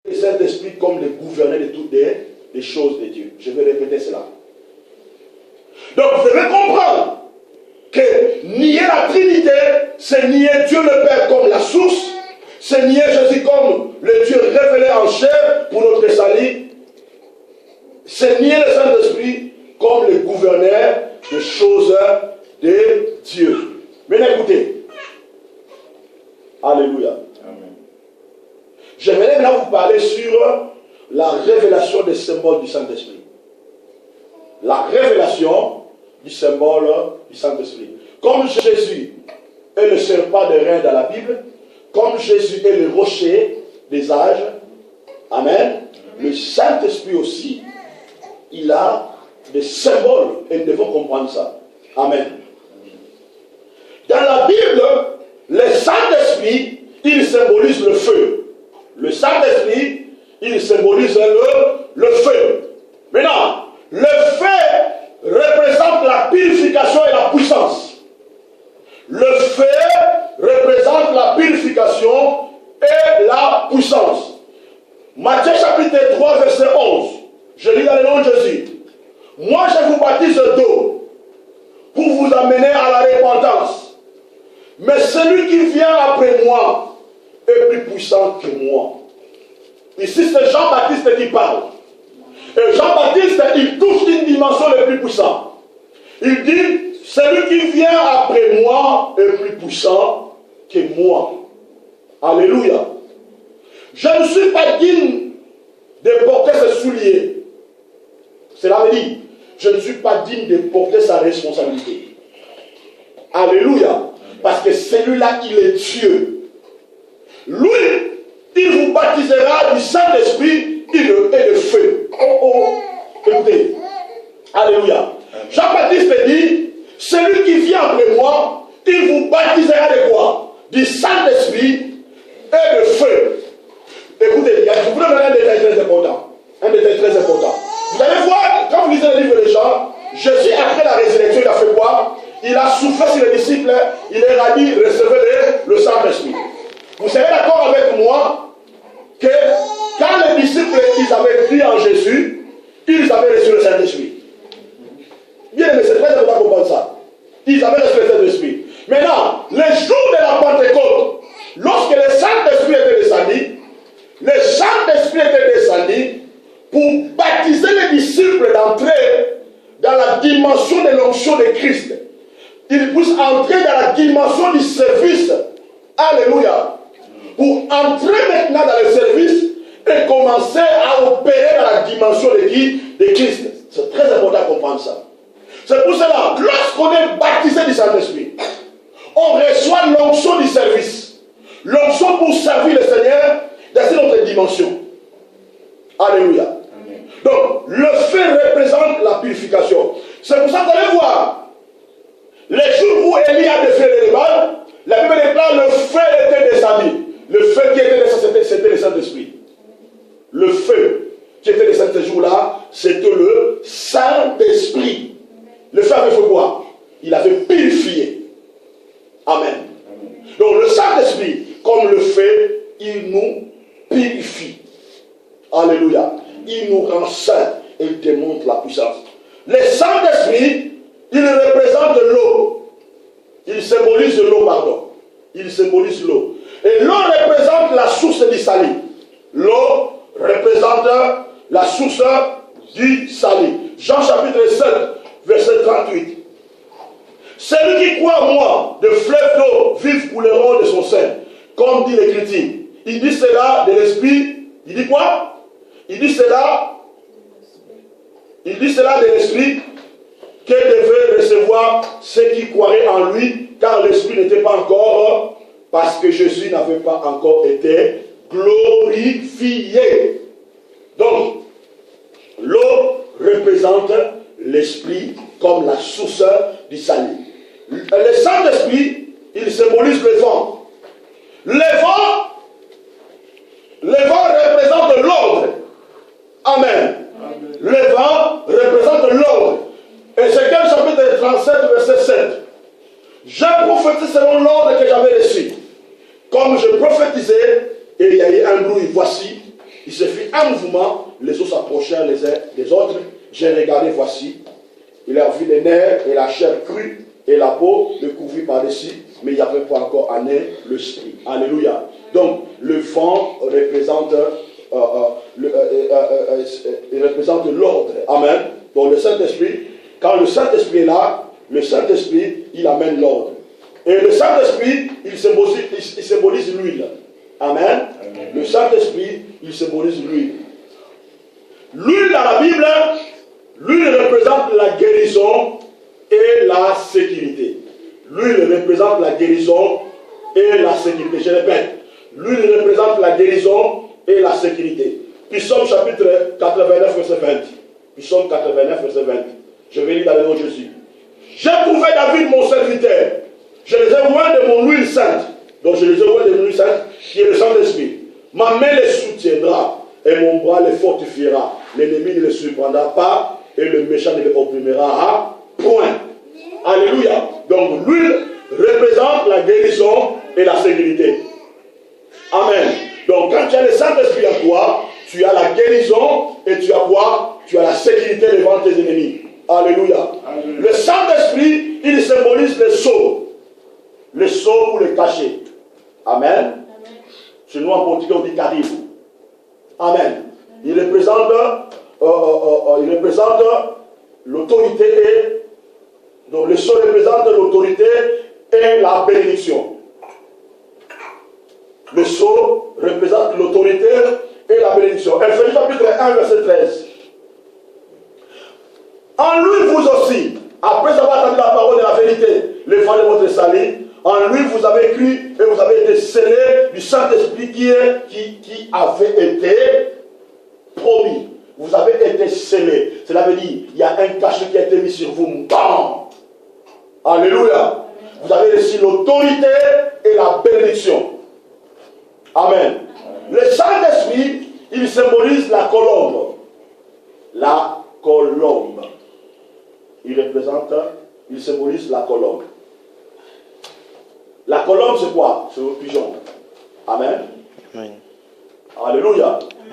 le Saint-Esprit comme le gouverneur de toutes les choses de Dieu. Je vais répéter cela. Donc vous devez comprendre que nier la Trinité, c'est nier Dieu le Père comme la source, c'est nier Jésus comme le Dieu révélé en chair pour notre salut, c'est nier le Saint-Esprit comme le gouverneur des choses de Dieu. Maintenant écoutez. Alléluia. Amen. J'aimerais maintenant vous parler sur la révélation des symboles du Saint-Esprit. La révélation du symbole du Saint-Esprit. Comme Jésus est le serpent de rein dans la Bible, comme Jésus est le rocher des âges, Amen, le Saint-Esprit aussi, il a des symboles et nous devons comprendre ça. Amen. Dans la Bible, le Saint-Esprit, il symbolise le feu. Le Saint-Esprit, il symbolise le feu. Maintenant, le feu représente la purification et la puissance. Le feu représente la purification et la puissance. Matthieu chapitre 3, verset 11. Je lis dans le nom de Jésus. Moi, je vous baptise d'eau pour vous amener à la repentance. Mais celui qui vient après moi est plus puissant que moi. Ici, c'est Jean-Baptiste qui parle. Et Jean-Baptiste, il touche une dimension le plus puissante. Il dit, celui qui vient après moi est plus puissant que moi. Alléluia. Je ne suis pas digne de porter ses souliers. Cela veut dire, je ne suis pas digne de porter sa responsabilité. Alléluia. Parce que celui-là, il est Dieu. Lui, il vous baptisera du Saint-Esprit et de feu. Écoutez. Alléluia. Jean-Baptiste dit, celui qui vient après moi, il vous baptisera de quoi? Du Saint-Esprit et de feu. Écoutez, je vous donne un détail très important. Un détail très important. Vous allez voir, quand vous lisez le livre de Jean, Jésus, après la résurrection, il a fait quoi? Il a soufflé sur les disciples, il leur a dit, recevez le Saint-Esprit. Vous serez d'accord avec moi que quand les disciples, ils avaient cru en Jésus, ils avaient reçu le Saint-Esprit. Bien aimé, c'est très important de comprendre ça. Ils avaient reçu le Saint-Esprit. Maintenant, le jour de la Pentecôte, lorsque le Saint-Esprit était descendu, le Saint-Esprit était descendu pour baptiser les disciples d'entrer dans la dimension de l'onction de Christ. Ils puissent entrer dans la dimension du service. Alléluia. Pour entrer maintenant dans le service et commencer à opérer dans la dimension de qui? De Christ. C'est très important de comprendre ça. C'est pour cela, lorsqu'on est baptisé du Saint-Esprit, on reçoit l'onction du service. L'onction pour servir le Seigneur dans une autre dimension. Alléluia. Amen. Donc, le feu représente la purification. C'est pour ça que vous allez voir, les jours où Élie a défait les rebelles, la Bible déclare le feu était descendu. Le feu qui était descendu, c'était le Saint-Esprit. Le feu qui était descendu ce jour-là, c'était le Saint-Esprit. Le feu avait fait quoi? Il avait purifié. Amen. Donc le Saint-Esprit, comme le feu, il nous purifie. Alléluia. Il nous rend saints et il démontre la puissance. Le Saint-Esprit, il représente l'eau. Il symbolise l'eau, pardon. Il symbolise l'eau. Et l'eau représente la source du salut. L'eau représente la source du salut. Jean chapitre 7, verset 38. Celui qui croit en moi, de fleuves d'eau vifs couleront de son sein. Comme dit l'Écriture. Il dit cela de l'Esprit. Il dit quoi? Il dit cela de l'Esprit que devaient recevoir ceux qui croiraient en lui, car l'Esprit n'était pas encore, parce que Jésus n'avait pas encore été glorifié. Donc, l'eau représente l'Esprit comme la source du salut. Le Saint-Esprit, il symbolise le vent. Le vent représente l'ordre. Amen. Amen. Le vent représente l'ordre. Ézéchiel chapitre 37, verset 7. J'ai prophétisé selon l'ordre que j'avais reçu. Comme je prophétisais, et il y a eu un bruit, voici, il se fit un mouvement, les os s'approchèrent les uns des autres. J'ai regardé, voici, il a vu les nerfs et la chair crue et la peau le couvrit par-dessus, mais il n'y avait pas encore en elle l'esprit. Alléluia. Donc, le vent représente l'ordre. Amen. Donc, le Saint-Esprit, quand le Saint-Esprit est là, le Saint-Esprit, il amène l'ordre. Et le Saint-Esprit, il symbolise l'huile. Amen. Amen. Le Saint-Esprit, il symbolise l'huile. L'huile dans la Bible, l'huile représente la guérison et la sécurité. L'huile représente la guérison et la sécurité. Je répète, l'huile représente la guérison et la sécurité. Psaume chapitre 89, verset 20. Psaume 89, verset 20. Je vais lire dans le nom de Jésus. J'ai trouvé David, mon serviteur. Je les ai loin de mon huile sainte. Donc je les ai loin de mon huile sainte, qui est le Saint-Esprit. Ma main les soutiendra et mon bras les fortifiera. L'ennemi ne les surprendra pas et le méchant ne les opprimera à point. Alléluia. Donc l'huile représente la guérison et la sécurité. Amen. Donc quand tu as le Saint-Esprit en toi, tu as la guérison et tu as quoi? Tu as la sécurité devant tes ennemis. Alléluia. Amen. Le Saint-Esprit, il symbolise le sceau. Le sceau pour le cacher. Amen. Chez nous en portugais on dit carib. Amen. Il représente l'autorité et donc le sceau représente l'autorité et la bénédiction. Le sceau représente l'autorité et la bénédiction. Ephésiens chapitre 1, verset 13. En lui vous aussi, après avoir entendu la parole de la vérité, l'évangile de votre salut, en lui vous avez cru et vous avez été scellés du Saint-Esprit qui avait été promis. Vous avez été scellés. Cela veut dire il y a un cachet qui a été mis sur vous. Bam! Alléluia. Vous avez reçu l'autorité et la bénédiction. Amen. Le Saint-Esprit, il symbolise la colombe. La colombe. Il symbolise la colombe. La colombe, c'est quoi? C'est le pigeon. Amen. Amen. Alléluia.